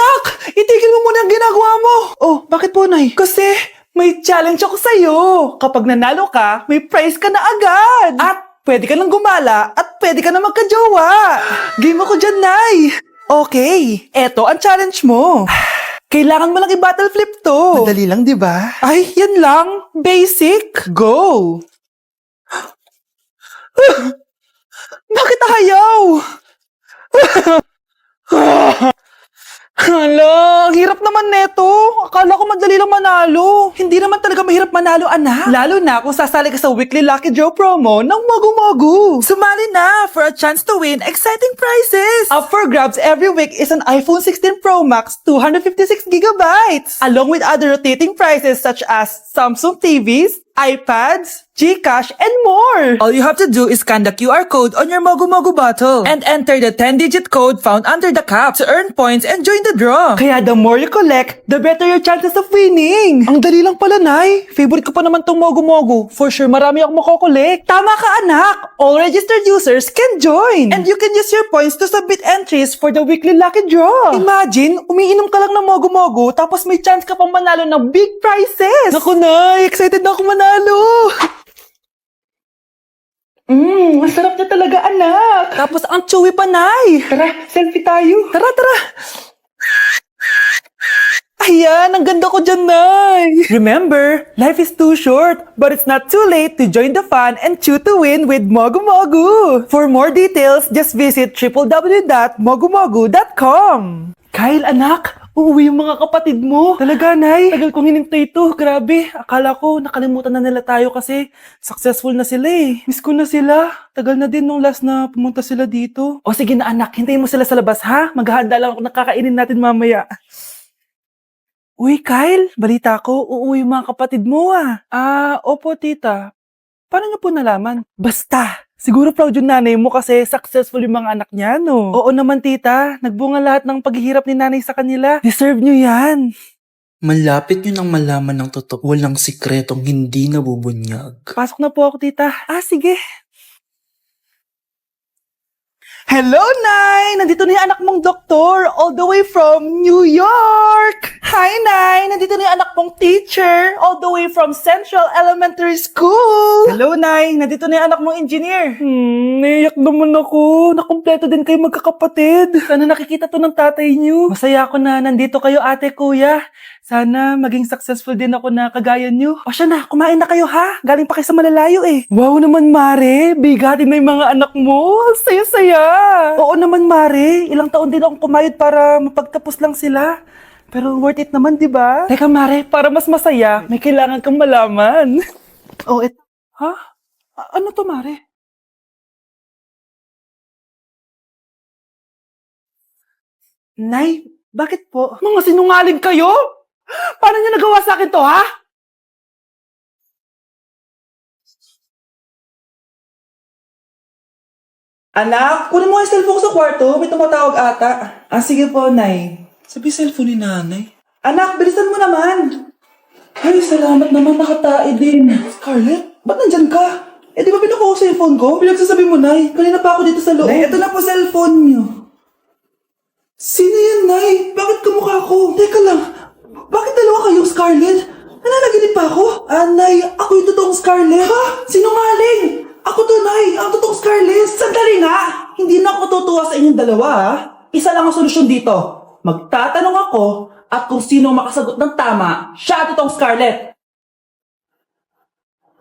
Anak! Itigil mo muna ang ginagawa mo! Oh, bakit po, Nay? Kasi may challenge ako sa'yo. Kapag nanalo ka, may prize ka na agad. At pwede ka nang gumala at pwede ka na magka-jowa. Game ako dyan, Nay. Okay, eto ang challenge mo. Kailangan mo lang i-battle flip to. Madali lang, di ba? Ay, yan lang. Basic. Go! Bakit ayaw? Hala, ang hirap naman neto. Akala ko madali lang manalo. Hindi naman talaga mahirap manalo, anak. Lalo na kung sasali ka sa weekly Lucky Draw promo ng Mogu Mogu. Sumali na for a chance to win exciting prizes. Up for grabs every week is an iPhone 16 Pro Max 256 gigabytes, along with other rotating prizes such as Samsung TVs, iPads, GCash, and more! All you have to do is scan the QR code on your Mogu Mogu bottle and enter the 10-digit code found under the cap to earn points and join the draw. Kaya the more you collect, the better your chances of winning. Ang dali lang pala, Nay. Favorite ko pa naman tong Mogu Mogu. For sure, marami akong makokolek. Tama ka, anak. All registered users can join. And you can use your points to submit entries for the weekly lucky draw. Imagine, umiinom ka lang ng Mogu Mogu tapos may chance ka pang manalo ng big prizes. Naku, Nay. Excited na ako manalo. Masarap na talaga, anak. Tapos ang chewy pa, Nay. Tara, selfie tayo. Tara, tara. Ayan, ang ganda ko dyan, Nay. Remember, life is too short, but it's not too late to join the fun and chew to win with Mogu Mogu. For more details, just visit www.mogumogu.com. Kyle, anak, uuwi yung mga kapatid mo. Talaga, Nay. Tagal kong hinintay ito. Grabe. Akala ko nakalimutan na nila tayo kasi successful na sila eh. Miss ko na sila. Tagal na din nung last na pumunta sila dito. O sige na, anak. Hintayin mo sila sa labas, ha? Maghahanda lang ako na kakainin natin mamaya. Uy, Kyle. Balita ko, uuwi yung mga kapatid mo ah. Opo, tita. Paano niyo po nalaman? Basta. Siguro proud yung nanay mo kasi successful yung mga anak niya, no? Oo naman, tita. Nagbunga lahat ng paghihirap ni nanay sa kanila. Deserve nyo yan. Malapit nyo nang malaman ng totoo. Walang sikretong hindi nabubunyag. Pasok na po ako, tita. Sige. Hello, Nay! Nandito na yung anak mong doktor, all the way from New York! Hi, Nay! Nandito na yung anak mong teacher, all the way from Central Elementary School! Hello, Nay! Nandito na yung anak mong engineer. Naiyak naman ako. Nakumpleto din kayo magkakapatid. Sana nakikita to ng tatay niyo. Masaya ako na nandito kayo, ate, kuya. Sana maging successful din ako na kagaya niyo. O siya na, kumain na kayo ha? Galing pa kayo sa malalayo eh. Wow naman, Mare. Bigatin na yung mga anak mo. Saya-saya. Oo naman, Mare. Ilang taon din akong kumayod para mapagtapos lang sila. Pero worth it naman, di ba? Teka, Mare, para mas masaya, may kailangan kang malaman. Ha? Ano to, Mare? Nay, bakit po? Mga sinungaling kayo? Paano niyo nagawa sa akin to, ha? Anak, kunin mo yung cellphone ko sa kwarto. May tumatawag ata. Sige po, Nay. Sabi cellphone ni nanay. Anak, bilisan mo naman. Ay, salamat naman. Nakatae din. Scarlett, ba't nandyan ka? Di ba pinukuha ko sa cellphone ko? Pinagsasabi mo, Nay. Kanina pa ako dito sa loob. Nay, ito na po cellphone niyo. Sino yan, Nay? Bakit kamukha ko? Teka lang. Bakit dalawa kayong Scarlett? Nananaginip pa ako? Nay, ako yung totoong Scarlett. Ha? Sinungaling! Ako to, Nay. Ang totoong Scarlett. Sandali nga. Hindi na ako tutuwa sa inyong dalawa, ha? Isa lang ang solusyon dito. Magtatanong ako at kung sino makasagot ng tama, siya totoong Scarlett.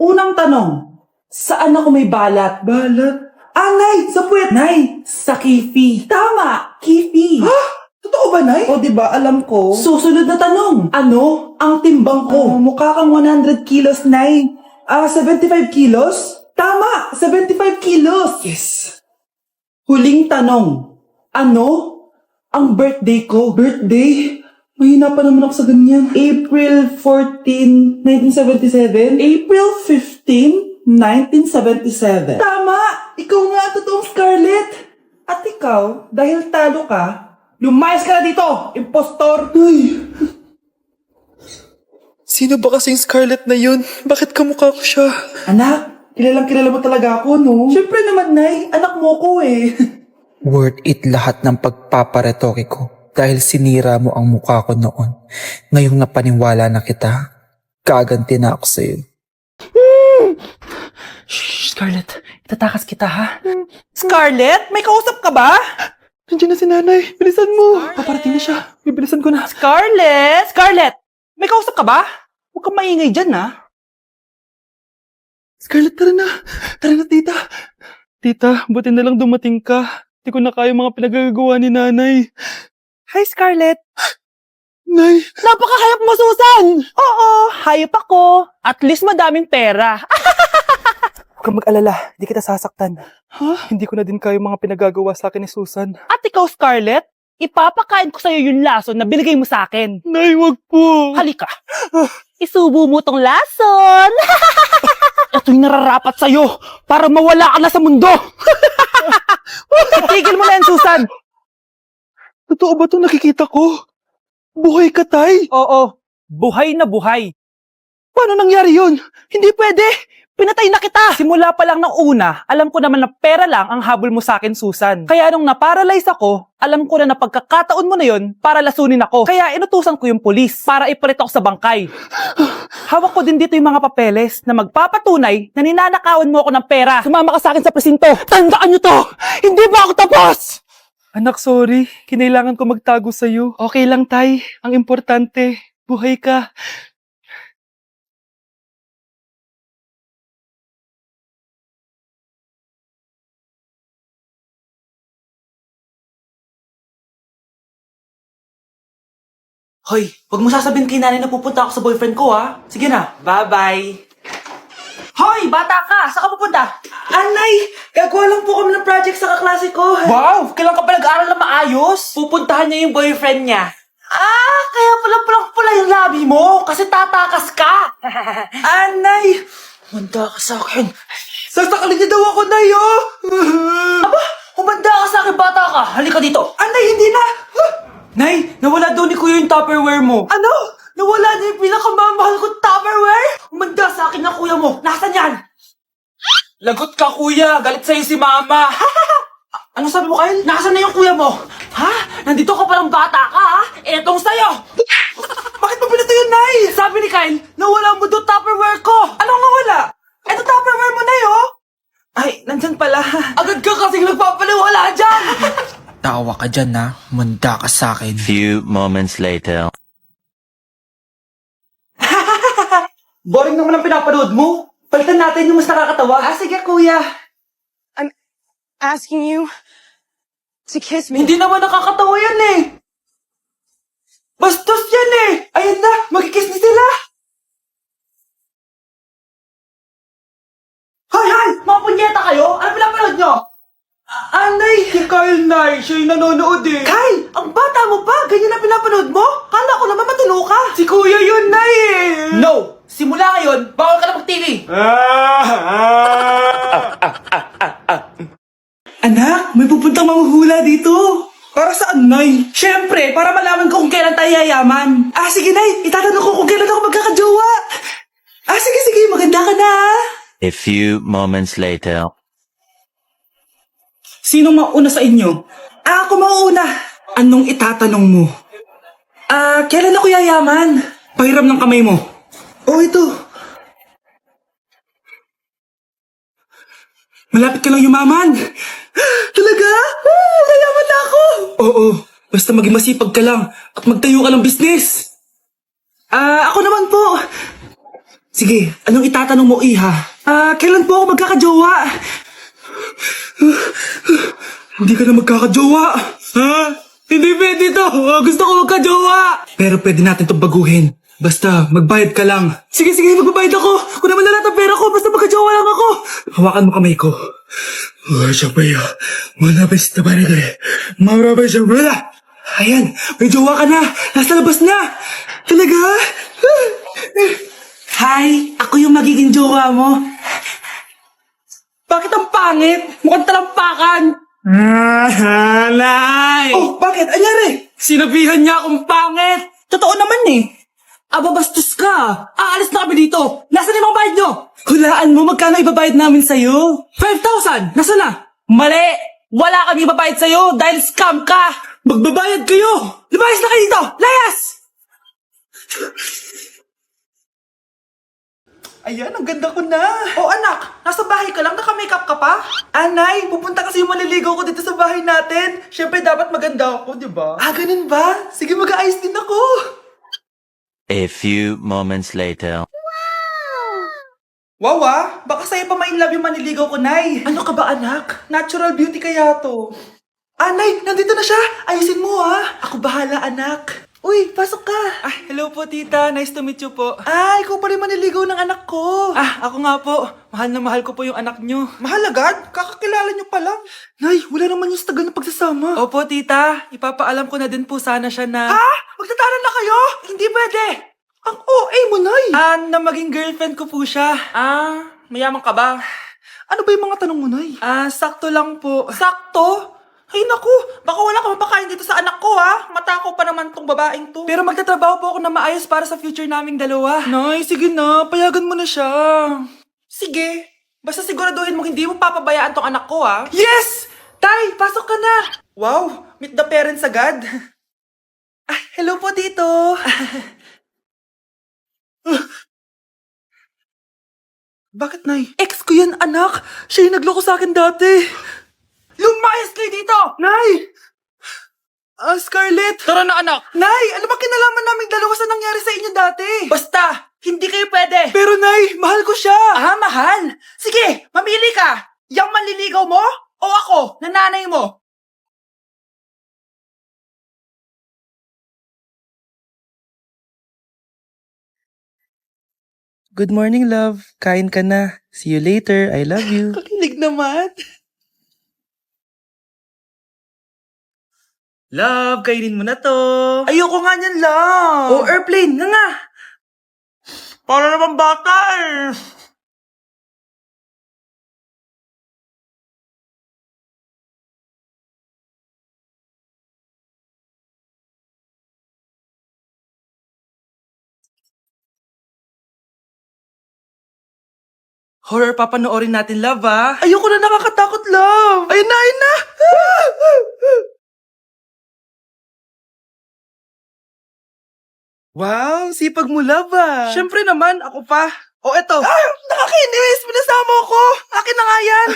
Unang tanong, saan ako may balat? Balat? Nay, sa puwet. Nay, sa kifi. Tama, kifi. Ha? Totoo ba, Nay? O, diba, alam ko. Susunod na tanong. Ano ang timbang ko? Mukha kang 100 kilos, Nay. 75 kilos? Tama, 75 kilos. Yes. Huling tanong. Ano ang birthday ko? Birthday? Mahina pa naman ako sa ganyan. April 14, 1977? April 15, 1977. Tama! Ikaw nga, totoong Scarlett. At ikaw, dahil talo ka, lumayas ka na dito, impostor! Ay! Sino ba kasing Scarlett na yun? Bakit kamukha ko siya? Anak, kilala mo talaga ako, no? Siyempre naman, Nay. Anak mo ko eh. Worth it lahat ng pagpaparetoke ko dahil sinira mo ang mukha ko noon. Ngayong napaniwala na kita, gaganti na ako sa'yo. Shh, Scarlett. Itatakas kita, ha? Scarlett, may kausap ka ba? Nandiyan na si nanay. Bilisan mo. Paparating na siya. Bibilisan ko na. Scarlett! Scarlett! May kausap ka ba? Huwag kang maingay dyan, ha? Scarlett, tara na. Tara na, tita. Tita, buti na lang dumating ka. Hindi ko na kaya mga pinagagawa ni nanay. Hi, Scarlett. Nay. Napakahayap mo, Susan! Oo, hayop ako. At least madaming pera. Huwag kang mag-alala, hindi kita sasaktan. Ha? Hindi ko na din kayo mga pinagagawa sa akin ni Susan. At ikaw, Scarlett, ipapakain ko sa'yo yung lason na binigay mo sa akin. Nay, wag po. Halika. Isubo mo tong lason. Ito'y nararapat sa'yo para mawala ka na sa mundo. Itigil mo na yan, Susan. Totoo ba itong nakikita ko? Buhay ka, Tay? Oo, buhay na buhay. Paano nangyari yun? Hindi pwede. Pinatay na kita! Simula pa lang ng una, alam ko naman na pera lang ang habol mo sa akin, Susan. Kaya nung naparalyze ako, alam ko na pagkakataon mo na yun para lasunin ako. Kaya inutusan ko yung pulis para ipalit ako sa bangkay. Hawak ko din dito yung mga papeles na magpapatunay na ninanakawan mo ako ng pera. Sumama ka sa akin sa presinto. Tandaan nyo to! Hindi ba ako tapos? Anak, sorry. Kinailangan ko magtago sa'yo. Okay lang, Tay. Ang importante, buhay ka. Hoy, wag mo sasabihin kay nanay na pupunta ako sa boyfriend ko, ha? Sige na, bye-bye. Hoy, bata ka! Saan ka pupunta? Anay, gagawa lang po kami ng project sa kaklase ko. Wow, kailan ka pa nag-aaral na maayos? Pupuntahan niya yung boyfriend niya. Ah, kaya pala yung labi mo kasi tatakas ka. Anay, humanda ka sa akin. Sasakalin niya daw ako, Nay, oh. Aba, humanda ka sa akin, bata ka. Halika dito. Anay, hindi na. Nay, nawala daw ni Kuya yung Tupperware mo. Ano? Nawala na yung pinakamamahal kong Tupperware? Umanda sa akin ng kuya mo. Nasaan yan? Lagot ka, kuya. Galit sa'yo si mama. Ano sabi mo, Kyle? Nasaan na yung kuya mo? Ha? Nandito ka palang bata ka, ha? Etong sa'yo. Bakit mo pinito yun, Nay? Sabi ni Kyle, nawala mo doon Tupperware ko. Anong nawala? Eto Tupperware mo, Nay, oh. Ay, nandyan pala. Agad ka kasing nagpapaliwala dyan. Tawa ka dyan, ha? Manda ka sa akin. Few moments later. Boring naman ang pinapanood mo. Palitan natin yung mas nakakatawa. Ah, sige, kuya. Asking you to kiss me. Hindi naman nakakatawa yan eh. Bastos yan eh. Ayan na, magkikiss na sila. Hay! Mga punyeta kayo? Ano pinapanood nyo? Anay! Si Kyle, Nay. Siya yung nanonood eh. Kyle! Ang bata mo pa! Ganyan na pinapanood mo? Kala ko naman matino ka. Si Kuya yun, Nay eh. No! Simula ngayon, bawal ka na mag-TV. Anak, may pupuntang manghuhula dito. Para saan, Nay? Siyempre, para malaman ko kung kailan tayo yayaman. Ah, sige, Nay. Itatanong ko kung kailan ako magkakajowa. Ah, sige. Maganda ka na. A few moments later. Sinong mauna sa inyo? Ah, ako mauna. Anong itatanong mo? Ah, kailan ako yayaman? Pahiram ng kamay mo. Oh, ito. Malapit ka lang yumaman. Talaga? Yayaman na ako. Oo, basta maging masipag ka lang at magtayo ka ng business. Ah, ako naman po. Sige, anong itatanong mo, Iha? Ah, kailan po ako magkakajowa? Hindi ka na magkakajowa. Ha? Hindi pwede to. Gusto ko magkajowa. Pero pwede natin itong baguhin. Basta, magbayad ka lang. Sige, magbabayad ako. Kung naman na lahat ang pera ko, basta magkajowa lang ako. Hawakan mo kamay ko. Ayan, may jowa ka na. Nasa labas na. Talaga? Hi, ako yung magiging jowa mo. Bakit ang pangit? Mukhang talampakan. Nay! Oh, bakit? Anyari? Sinabihan niya akong pangit. Totoo naman eh. Aba, bastos ka. Aalis na kami dito. Nasaan yung mga bayad nyo? Hulaan mo, magkano ibabayad namin sa'yo? 5,000! Nasaan na? Mali! Wala kami ibabayad sa'yo dahil scam ka! Magbabayad kayo! Lumayas na kayo dito! Layas! Ayan, ang ganda ko na. Oh anak, nasa bahay ka lang, naka-makeup ka pa? Anay, pupunta kasi yung maliligaw ko dito sa bahay natin. Siyempre dapat maganda ako, di ba? Ah, ganun ba? Sige, mag-aayos din ako. A few moments later. Wow baka sa'yo pa ma-inlove yung maniligaw ko, Nay. Ano ka ba anak? Natural beauty kaya to. Nay, nandito na siya. Ayusin mo Ako bahala anak. Uy, pasok ka. Hello po tita. Nice to meet you po. Ikaw pa rin maniligaw ng anak ko. Ako nga po. Mahal na mahal ko po yung anak nyo. Mahal agad? Kakakilala nyo pa lang. Nay, wala naman yung tagal na pagsasama. Opo tita. Ipapaalam ko na din po sana siya na... Magtataran na kayo? Hindi pwede. Ang OA mo, Nay. Na maging girlfriend ko po siya. Mayaman ka ba? Ano ba yung mga tanong mo, Nay? Sakto lang po. Sakto? Ay naku, baka wala ka mapakain dito sa anak ko Matakaw pa naman tong babaeng to. Pero magtatrabaho po ako na maayos para sa future naming dalawa. Nay, sige na, payagan mo na siya. Sige, basta siguraduhin mo hindi mo papabayaan tong anak ko Yes! Tay, pasok ka na. Wow, meet the parents agad. Hello po tito. Bakit, Nay? Ex ko yan, anak. Siya yung nagloko sa akin dati. Lumayas kayo dito! Nay! Scarlett! Tara na, anak! Nay! Ano ba kinalaman naming dalawa sa nangyari sa inyo dati? Basta! Hindi kayo pwede! Pero, Nay! Mahal ko siya! Mahal? Sige! Mamili ka! Yang manliligaw mo? O ako, na nanay mo? Good morning, love. Kain ka na. See you later. I love you. Kakilig naman. Love, kainin mo na to. Ayoko nga niyan, love. Airplane, nga. Para naman bata Horror papanoorin natin, love, Ayoko na, nakakatakot, love. Ayun na, ayun na. Wow, sipag mo, love, Siyempre naman, ako pa. Eto. Nakakainis! Pinasama ko! Akin na nga yan!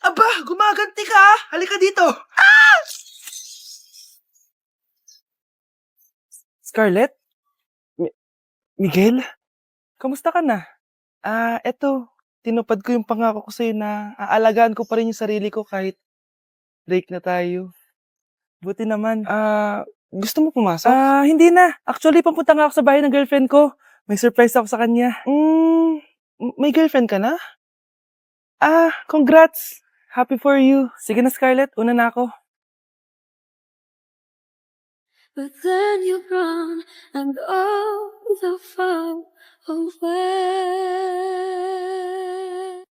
Aba, gumaganti ka, Halika dito. Scarlett? Miguel? Kamusta ka na? Eto. Tinupad ko yung pangako ko sa'yo na aalagaan ko pa rin yung sarili ko kahit break na tayo. Buti naman. Gusto mo pumasok? Hindi na. Actually, papunta nga ako sa bahay ng girlfriend ko. May surprise ako sa kanya. May girlfriend ka na? Congrats. Happy for you. Sige na, Scarlett. Una na ako. But then you're gone, and all